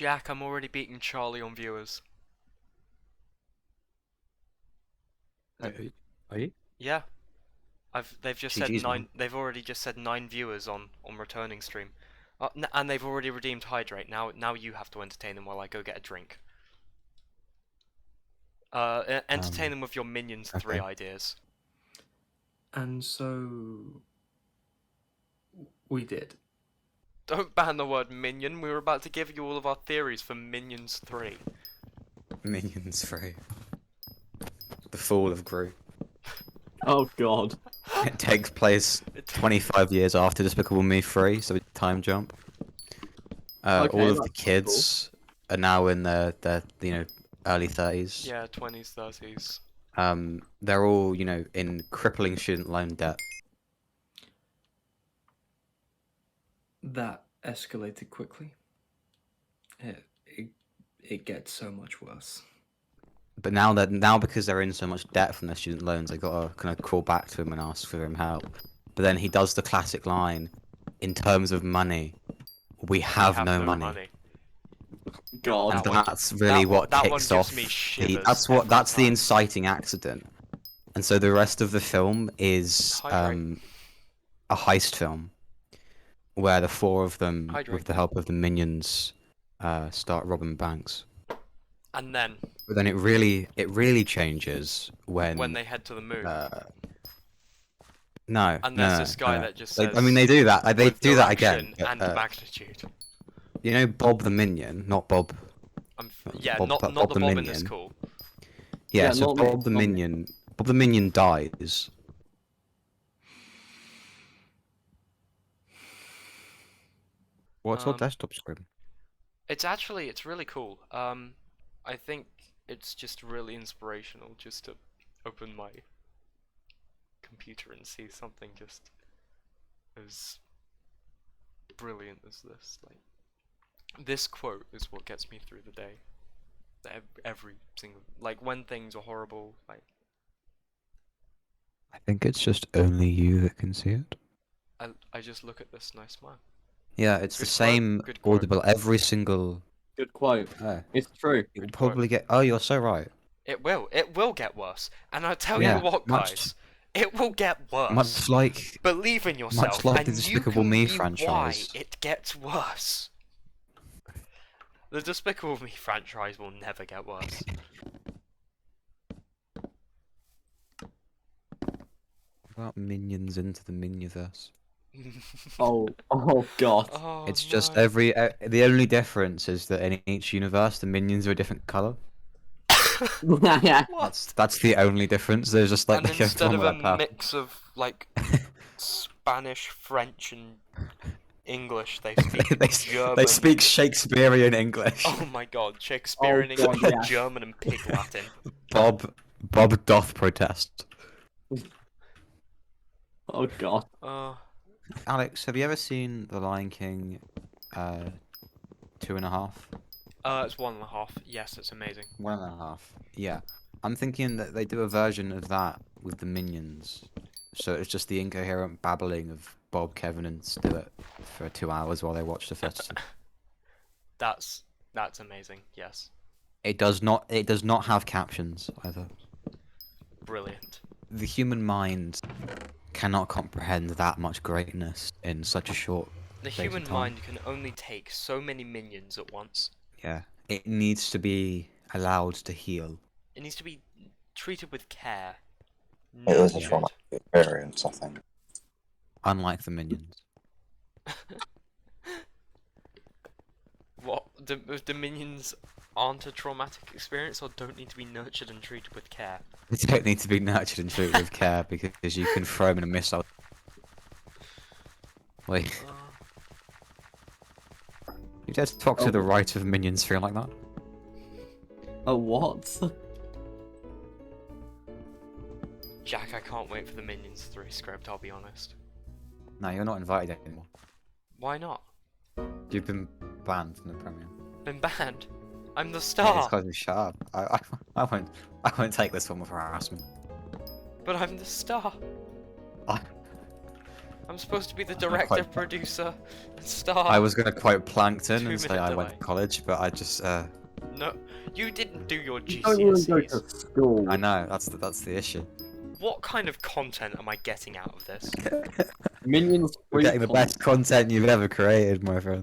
Jack, I'm already beating Charlie on viewers. Are you? Yeah, they've just said GG's, man. nine. They've already just said 9 viewers on returning stream, and they've already redeemed hydrate. Now you have to entertain them while I go get a drink. Entertain them with your Minions 3 Okay. ideas. And so we did. Don't ban the word minion. We were about to give you all of our theories for Minions 3. Minions 3. The Fall of Gru. Oh god. It takes place 25 years after Despicable Me 3, so it's a time jump. Okay, All of that's the kids are now in their early 30s. Yeah, 20s, 30s. They're all, in crippling student loan debt. That escalated quickly. It gets so much worse. But now because they're in so much debt from their student loans, they gotta kind of crawl back to him and ask for him help. But then he does the classic line, in terms of money, we have no money. God. And That that's really what that one kicks gives off. me shivers That's the every time. inciting accident. And so the rest of the film is Hydrate. a heist film, where the four of them, Hydrate. with the help of the minions, start robbing banks. And then But then it really changes when they head to the moon. No, And no, there's no, this guy no. that just I says, mean, they do that. They with do that direction again. But, and magnitude. you know, Bob the Minion, not Bob. Yeah, Bob, not Bob the the Bob in this Minion. call. Yeah, Yeah, so not me, Bob the not me. Minion. Bob the Minion dies. What's your Um, desktop screen? It's really cool. I think it's just really inspirational just to open my computer and see something just as brilliant as this. Like, this quote is what gets me through the day. Every single, like, when things are horrible, like, I think it's just only you that can see it. I just look at this and I smile. Yeah, it's the Good quote, same good quote. audible every single. Good quote. Oh, It's true. it will Good quote. probably get. Oh, you're so right. It will get worse. And I'll tell Yeah, you what, much- guys, it will get worse. Much like Believe in yourself, like the and you Despicable can Me be franchise. why it gets worse. The Despicable Me franchise will never get worse. About minions into the Minuniverse. Oh god. Oh, It's just no. the only difference is that in each universe the minions are a different color. What? That's the only difference. There's just like And they go instead from of a like mix of, like, Spanish, French, and English, they speak German. they speak Shakespearean English. Oh my god, Shakespearean Oh god, English, yeah. German, and Pig Latin. Bob doth protest. Oh god. Alex, have you ever seen The Lion King 2.5? It's 1.5. Yes, it's amazing. 1.5. Yeah. I'm thinking that they do a version of that with the minions. So it's just the incoherent babbling of Bob, Kevin, and Stuart for 2 hours while they watch the first two. That's amazing. Yes, It does not have captions either. brilliant. The human mind cannot comprehend that much greatness in such a short The space of human time. mind can only take so many minions at once. Yeah. It needs to be allowed to heal. It needs to be treated with care. It is a Nurtured. traumatic experience, I think. Unlike the minions. What? The minions aren't a traumatic experience or don't need to be nurtured and treated with care? They don't need to be nurtured and treated with care because you can throw them in a missile. Wait, you dare to talk to the right of minions feeling like that? Oh what? Jack, I can't wait for the Minions 3 script, I'll be honest. No, you're not invited anymore. Why not? You've been banned from the premiere. Been banned. I'm the Yeah, star. it's because you shut up. I won't take this form of harassment. But I'm the star. I, I'm supposed to be the I'm director, quite- producer, and star. I was gonna quote Plankton and say 2-minute I went delay. to college, but I just No, you didn't do your You don't even go to GCSEs. school. I know that's the issue. What kind of content am I getting out of this? Minions We're free getting the best content you've ever created, my friend.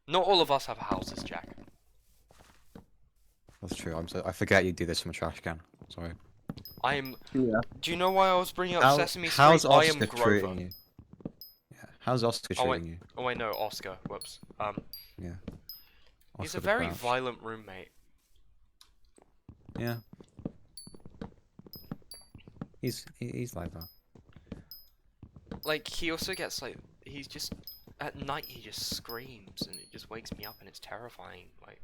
Not all of us have houses, Jack. That's true. I forget you do this from a trash can. Sorry. I am. Yeah. Do you know why I was bringing up Sesame Street? How's I am Oscar Grover. treating you? Yeah. How's Oscar Oh, treating you? Oh wait, no, Oscar. Whoops. Yeah. He's a Oscar the very Grouch. violent roommate. Yeah. He's like that. Like he also gets like he's just at night he just screams and it just wakes me up and it's terrifying. Like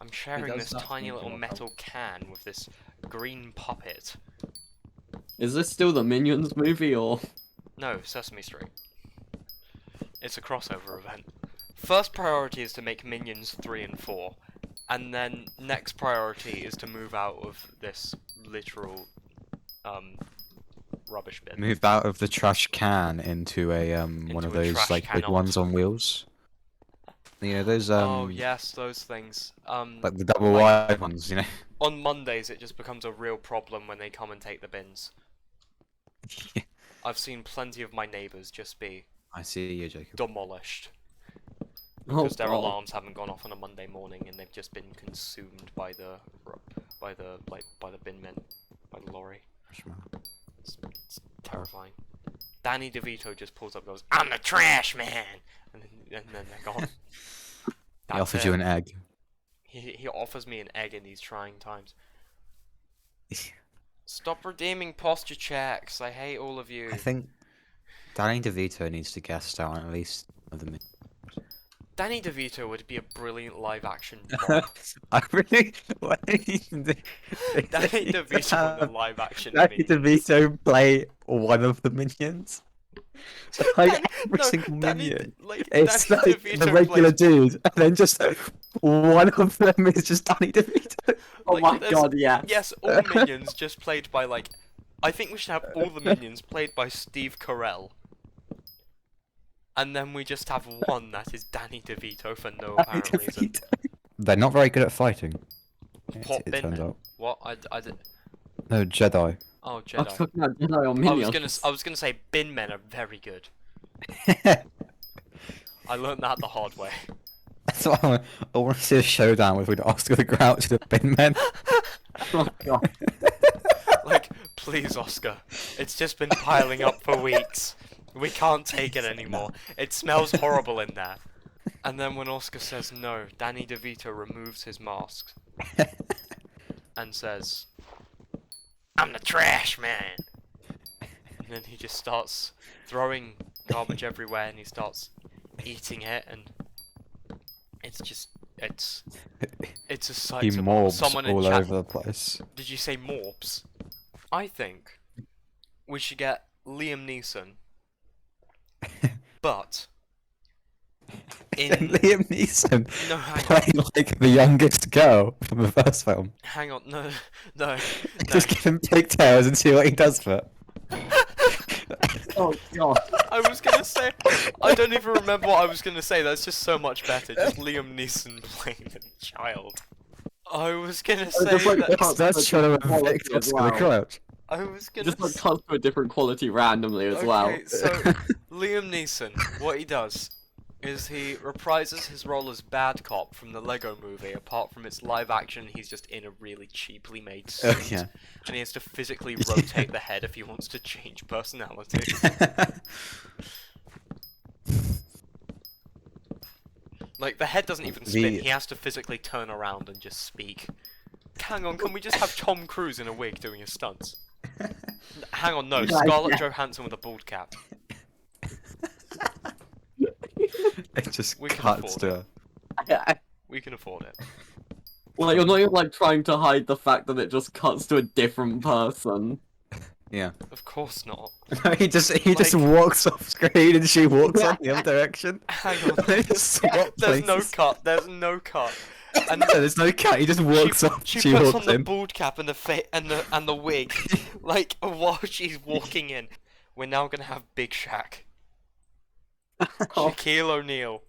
I'm sharing does this start tiny thinking little about- metal can with this green puppet. Is this still the Minions movie or? No, Sesame Street. It's a crossover event. First priority is to make Minions 3 and 4, and then next priority is to move out of this literal rubbish bin. Moved out of the trash can into a one Into of a those trash like big cannot. ones on wheels. You know those Oh yes, those things. like the double like- wide ones, you know. On Mondays it just becomes a real problem when they come and take the bins. I've seen plenty of my neighbours just be I see you, Jacob. demolished Oh, because their God. alarms haven't gone off on a Monday morning and they've just been consumed by the bin men, by the lorry. It's terrifying. Danny DeVito just pulls up and goes, "I'm the trash man," and then they're gone. He That's offered you it. an egg. He offers me an egg in these trying times. Stop redeeming posture checks. I hate all of you. I think Danny DeVito needs to guest star on at least one of the. Danny DeVito would be a brilliant live action Bob. I really. What do you do? Danny DeVito in the live action Danny me. DeVito play one of the minions. So like Danny- every no, single Danny minion. like, It's Danny like DeVito the regular plays- dude, and then just one of them is just Danny DeVito. Oh like, my there's- God, yeah. Yes, all minions just played by like. I think we should have all the minions played by Steve Carell. And then we just have one that is Danny DeVito for no Danny apparent reason. DeVito. They're not very good at fighting. What it bin turns men? out. What? I did. No, Jedi. Oh, I was Jedi. talking about Jedi or I Minions. was gonna say bin men are very good. I learned that the hard way. That's what I want to see a showdown with Oscar the Grouch and the Bin Men. Oh God. Like, please, Oscar. It's just been piling up for weeks. We can't take it anymore. It smells horrible in there. And then when Oscar says no, Danny DeVito removes his mask and says, "I'm the trash man." And then he just starts throwing garbage everywhere and he starts eating it and it's just it's a sight He to morbs someone in all chat. over the place. Did you say morbs? I think we should get Liam Neeson, but in Liam Neeson no, hang on, playing like the youngest girl from the first film. hang on, no, no, Just give him pigtails and see what he does for it. Oh God. I was gonna say, I don't even remember what I was gonna say. That's just so much better. Just Liam Neeson playing a child. I was gonna say just like that. cut- That's trying to quality evict as Oscar the well. Grouch. I was gonna. Just like cuts to a different quality randomly as Okay, well. so Liam Neeson, what he does is he reprises his role as bad cop from the Lego movie. Apart from its live action, he's just in a really cheaply made suit, Yeah. and he has to physically rotate the head if he wants to change personality. Like the head doesn't even spin; The- he has to physically turn around and just speak. Hang on, can we just have Tom Cruise in a wig doing his stunts? Hang on, no, Yeah, Scarlett yeah. Johansson with a bald cap. It just We can cuts afford to. We can afford it. Like you're not even like trying to hide the fact that it just cuts to a different person. Yeah. Of course not. he just Like- walks off screen and she walks on the other direction. Hang on. They just swap There's no places. cut. There's no cut. And No, there's no cat. He just walks off. she She puts walks on the in. bald cap and the wig, like while she's walking in. we're now gonna have Big Shaq. Oh, Shaquille O'Neal,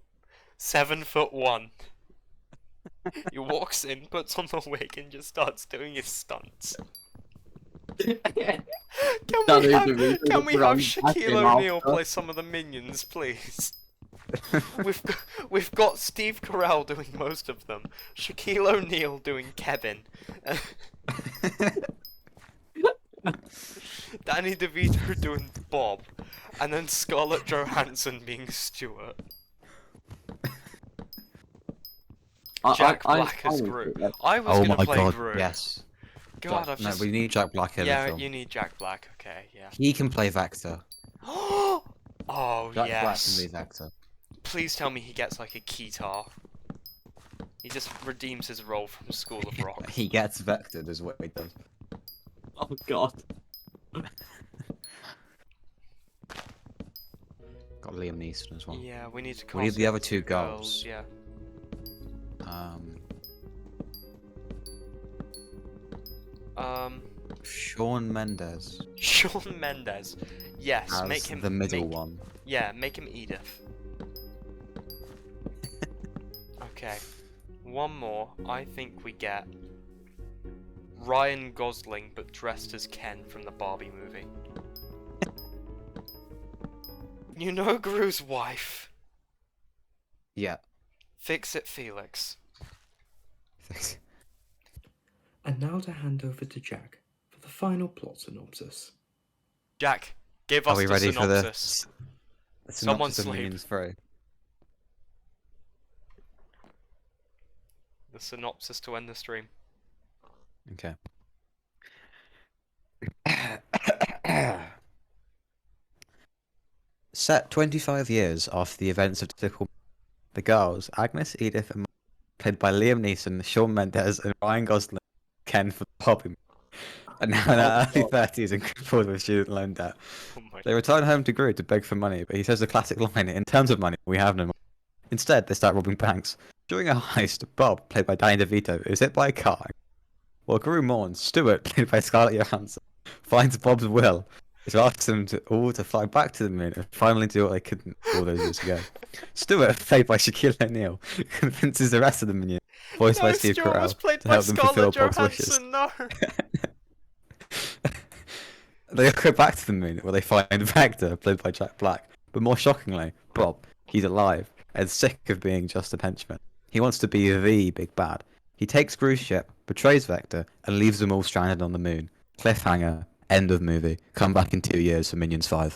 7'1". He walks in, puts on the wig, and just starts doing his stunts. Can Danny we have, DeVito can just we have runs back Shaquille in O'Neal after. play some of the minions, please? We've got Steve Carell doing most of them, Shaquille O'Neal doing Kevin, Danny DeVito doing Bob, and then Scarlett Johansson being Stuart. Jack Black as Gru. I was Oh gonna my play god, Gru. yes. God, I've No, just. we need Jack Black in the Yeah, film. you need Jack Black. Okay, yeah. He can play Vector. Oh Jack Black can yes. be Vector. Please tell me he gets like a keytar. He just redeems his role from School of Rock. He gets Vectored is what he does. Oh god. Got Liam Neeson as well. Yeah, we need to. We need cast the other two two girls. Yeah. Shawn Mendes Shawn Mendes. Yes, as make him the middle one. Yeah, make him Edith. Okay. One more. I think we get Ryan Gosling but dressed as Ken from the Barbie movie. You know Gru's wife. Yeah. Fix it, Felix. And now to hand over to Jack for the final plot synopsis. Jack, give Are us we the ready for the synopsis. Someone Someone sleep. Minions 3? The synopsis to end the stream. Okay. Set 25 years after the events of typical, the girls, Agnes, Edith, and played by Liam Neeson, Shawn Mendes, and Ryan Gosling, Ken for the Barbie, are now in their early 30s and crippled with student loan debt. Oh my. They return home to Gru to beg for money, but he says the classic line, in terms of money, we have no money. Instead, they start robbing banks. During a heist, Bob, played by Danny DeVito, is hit by a car. While Gru mourns, Stuart, played by Scarlett Johansson, finds Bob's will, which asks them all to fly back to the moon and finally do what they couldn't all those years ago. Stuart, played by Shaquille O'Neal, convinces the rest of the minions, voiced by Steve Stuart was Carell, played to by help them fulfill Scarlett Bob's wishes. Johansson, no! They go back to the moon, where they find Vector, played by Jack Black. But more shockingly, Bob, he's alive, and sick of being just a henchman. He wants to be the big bad. He takes Gru's ship, betrays Vector, and leaves them all stranded on the moon. Cliffhanger, end of movie. Come back in 2 years for Minions 5.